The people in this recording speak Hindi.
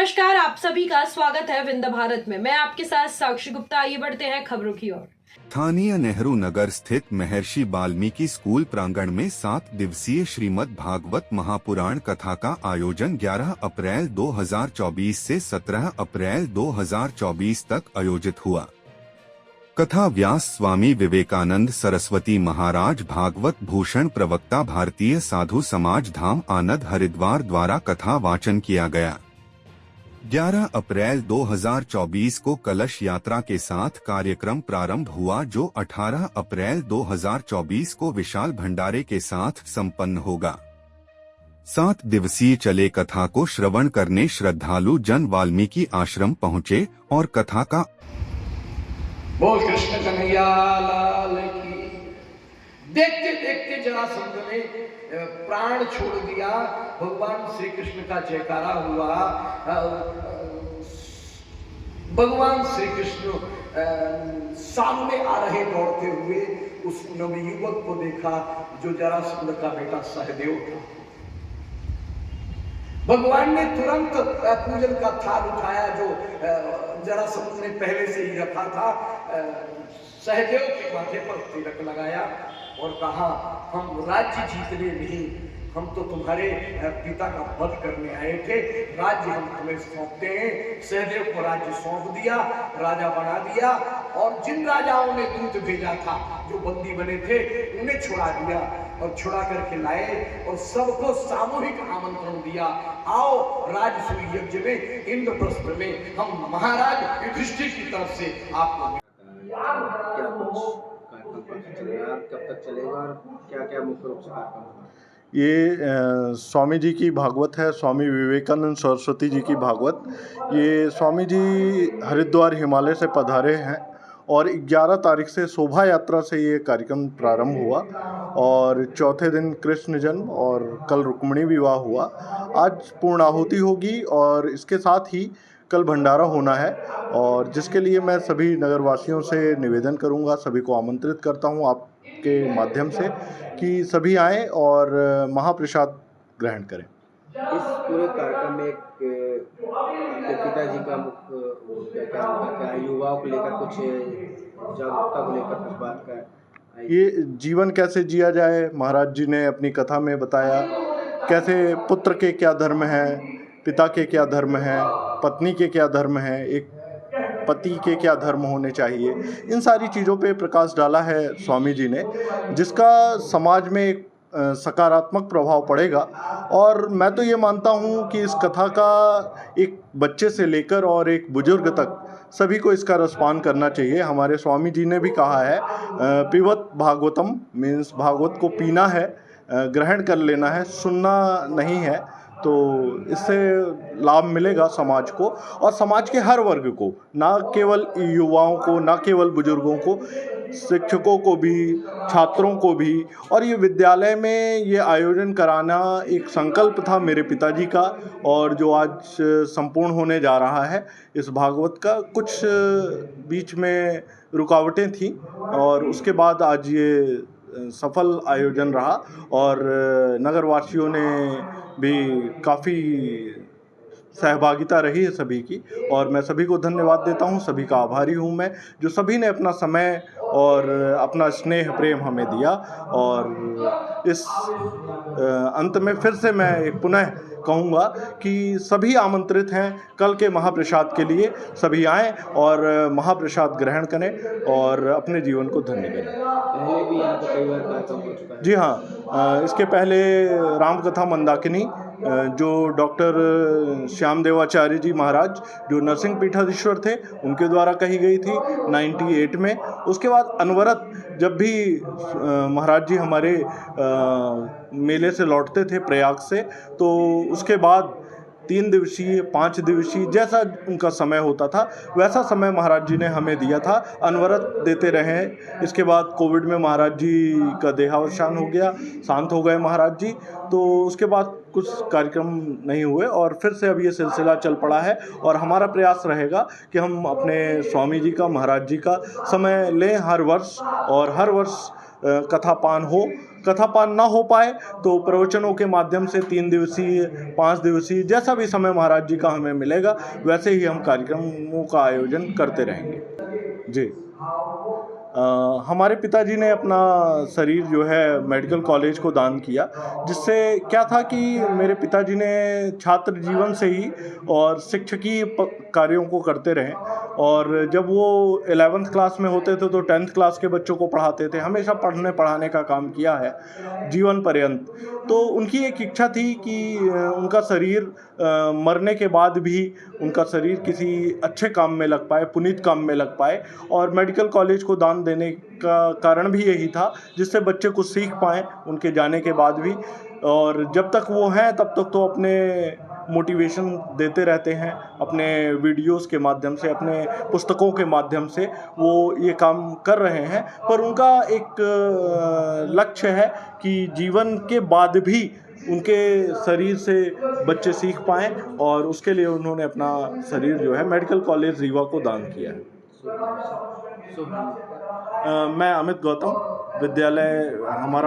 नमस्कार, आप सभी का स्वागत है विंध्य भारत में। मैं आपके साथ साक्षी गुप्ता। आइए बढ़ते हैं खबरों की ओर। स्थानीय नेहरू नगर स्थित महर्षि वाल्मीकि स्कूल प्रांगण में 7 दिवसीय श्रीमद् भागवत महापुराण कथा का आयोजन 11 अप्रैल 2024 से 17 अप्रैल 2024 तक आयोजित हुआ। कथा व्यास स्वामी विवेकानंद सरस्वती महाराज भागवत भूषण प्रवक्ता भारतीय साधु समाज धाम आनंद हरिद्वार द्वारा कथा वाचन किया गया। 11 अप्रैल 2024 को कलश यात्रा के साथ कार्यक्रम प्रारंभ हुआ, जो 18 अप्रैल 2024 को विशाल भंडारे के साथ संपन्न होगा। 7 दिवसीय चले कथा को श्रवण करने श्रद्धालु जन वाल्मीकि आश्रम पहुँचे और कथा का बोल कृष्ण कन्हैया लाल की। देखते देखते जरासंध ने प्राण छोड़ दिया। भगवान श्री कृष्ण का जयकारा हुआ। भगवान श्री कृष्ण सामने आ रहे दौड़ते हुए उस नवयुवक को देखा जो जरासंध का बेटा सहदेव था। भगवान ने तुरंत पूजन का थाल उठाया जो जरासंध ने पहले से ही रखा था। सहदेव के माथे पर तिलक लगाया और कहा, हम राज्य जीतने नहीं, हम तो तुम्हारे पिता का वध करने आए थे। राज्य हम तुम्हें सौंपते हैं। सहदेव को राज्य सौंप दिया, राजा बना दिया और जिन राजाओं ने दूत भेजा था, जो बंदी बने थे, उन्हें छुड़ा दिया और छुड़ा करके लाए और सबको सामूहिक आमंत्रण दिया, आओ राजसूय यज्ञ में इंद्रप्रस्थ में हम महाराज युधिष्ठिर की तरफ से आपको। क्या कुछ कार्यक्रम चल रहा है, कब तक चलेगा और क्या क्या मुख्य रूप से कार्यक्रम? ये स्वामी जी की भागवत है, स्वामी विवेकानंद सरस्वती जी की भागवत। ये स्वामी जी हरिद्वार हिमालय से पधारे हैं और 11 तारीख से शोभा यात्रा से ये कार्यक्रम प्रारंभ हुआ और चौथे दिन कृष्ण जन्म और कल रुक्मिणी विवाह हुआ। आज पूर्णाहुति होगी और इसके साथ ही कल भंडारा होना है, और जिसके लिए मैं सभी नगरवासियों से निवेदन करूंगा, सभी को आमंत्रित करता हूं आपके माध्यम से कि सभी आएं और महाप्रसाद ग्रहण करें। इस पूरे कार्यक्रम में आपके पिताजी का मुख्य क्या युवाओं को लेकर कुछ जागरूकता को लेकर कुछ बात का, ये जीवन कैसे जिया जाए, महाराज जी ने अपनी कथा में बताया। कैसे पुत्र के क्या धर्म है, पिता के क्या धर्म है, पत्नी के क्या धर्म है, एक पति के क्या धर्म होने चाहिए, इन सारी चीज़ों पे प्रकाश डाला है स्वामी जी ने, जिसका समाज में एक सकारात्मक प्रभाव पड़ेगा। और मैं तो ये मानता हूँ कि इस कथा का एक बच्चे से लेकर और एक बुजुर्ग तक सभी को इसका रसपान करना चाहिए। हमारे स्वामी जी ने भी कहा है, पिबत भागवतम, मीन्स भागवत को पीना है, ग्रहण कर लेना है, सुनना नहीं है। तो इससे लाभ मिलेगा समाज को और समाज के हर वर्ग को, ना केवल युवाओं को, ना केवल बुजुर्गों को, शिक्षकों को भी, छात्रों को भी। और ये विद्यालय में ये आयोजन कराना एक संकल्प था मेरे पिताजी का, और जो आज संपूर्ण होने जा रहा है। इस भागवत का कुछ बीच में रुकावटें थी और उसके बाद आज ये सफल आयोजन रहा और नगरवासियों ने भी काफ़ी सहभागिता रही है सभी की, और मैं सभी को धन्यवाद देता हूँ। सभी का आभारी हूँ मैं, जो सभी ने अपना समय और अपना स्नेह प्रेम हमें दिया। और इस अंत में फिर से मैं एक पुनः कहूँगा कि सभी आमंत्रित हैं कल के महाप्रसाद के लिए। सभी आएँ और महाप्रसाद ग्रहण करें और अपने जीवन को धन्य करें। पहले भी यहाँ पर कई बार कार्यक्रम हो चुका है। जी हाँ, इसके पहले रामकथा मंदाकिनी जो डॉक्टर श्याम देवाचार्य जी महाराज, जो नरसिंह पीठाधीश्वर थे, उनके द्वारा कही गई थी 98 में। उसके बाद अनवरत जब भी महाराज जी हमारे मेले से लौटते थे प्रयाग से, तो उसके बाद 3 दिवसीय, 5 दिवसीय, जैसा उनका समय होता था वैसा समय महाराज जी ने हमें दिया था, अनवरत देते रहे। इसके बाद कोविड में महाराज जी का देहावसान हो गया, शांत हो गए महाराज जी, तो उसके बाद कुछ कार्यक्रम नहीं हुए और फिर से अब ये सिलसिला चल पड़ा है। और हमारा प्रयास रहेगा कि हम अपने स्वामी जी का, महाराज जी का समय लें हर वर्ष, और हर वर्ष कथा पान हो कथापान ना हो पाए तो प्रवचनों के माध्यम से 3 दिवसीय 5 दिवसीय जैसा भी समय महाराज जी का हमें मिलेगा वैसे ही हम कार्यक्रमों का आयोजन करते रहेंगे। जी। हमारे पिताजी ने अपना शरीर जो है मेडिकल कॉलेज को दान किया, जिससे क्या था कि मेरे पिताजी ने छात्र जीवन से ही और शिक्षकीय कार्यों को करते रहे, और जब वो 11th क्लास में होते थे तो 10th क्लास के बच्चों को पढ़ाते थे, हमेशा पढ़ने पढ़ाने का काम किया है जीवन पर्यंत। तो उनकी एक इच्छा थी कि उनका शरीर मरने के बाद भी उनका शरीर किसी अच्छे काम में लग पाए, पुनीत काम में लग पाए, और मेडिकल कॉलेज को दान देने का कारण भी यही था जिससे बच्चे कुछ सीख पाएँ उनके जाने के बाद भी। और जब तक वो हैं तब तक तो अपने मोटिवेशन देते रहते हैं, अपने वीडियोस के माध्यम से, अपने पुस्तकों के माध्यम से वो ये काम कर रहे हैं। पर उनका एक लक्ष्य है कि जीवन के बाद भी उनके शरीर से बच्चे सीख पाएँ, और उसके लिए उन्होंने अपना शरीर जो है मेडिकल कॉलेज रीवा को दान किया है। मैं अमित गौतम, विद्यालय हमारा